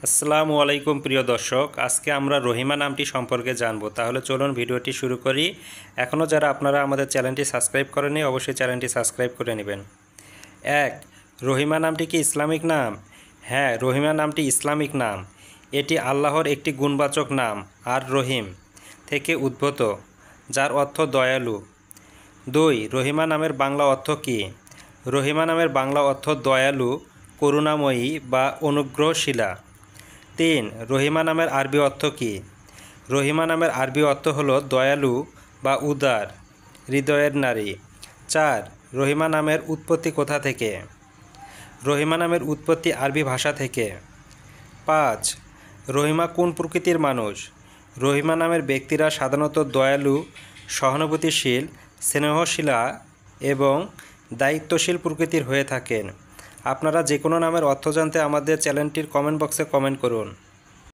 আসসালামু আলাইকুম প্রিয় দর্শক, আজকে আমরা রহিমা নামটি সম্পর্কে জানব। তাহলে চলুন ভিডিওটি শুরু করি। এখনও যারা আপনারা আমাদের চ্যানেলটি সাবস্ক্রাইব করেননি অবশ্যই চ্যানেলটি সাবস্ক্রাইব করে নেবেন। 1. রহিমা নামটি কি ইসলামিক নাম? হ্যাঁ, রহিমা নামটি ইসলামিক নাম। এটি আল্লাহর একটি গুণবাচক নাম আর রহিম থেকে উদ্ভূত, যার অর্থ দয়ালু। 2. রহিমা নামের বাংলা অর্থ কী? রহিমা নামের বাংলা অর্থ দয়ালু, করুণাময়ী বা অনুগ্রহশীলা। 3. রহিমা নামের আরবি অর্থ কী? রহিমা নামের আরবি অর্থ হলো দয়ালু বা উদার, হৃদয়ের নারী। 4. রহিমা নামের উৎপত্তি কোথা থেকে? রহিমা নামের উৎপত্তি আরবি ভাষা থেকে। 5. রহিমা কোন প্রকৃতির মানুষ? রহিমা নামের ব্যক্তিরা সাধারণত দয়ালু, সহানুভূতিশীল, স্নেহশীলা এবং দায়িত্বশীল প্রকৃতির হয়ে থাকেন। আপনারা যে কোনো নামের অর্থ জানতে আমাদের চ্যানেলটির কমেন্ট বক্সে কমেন্ট করুন।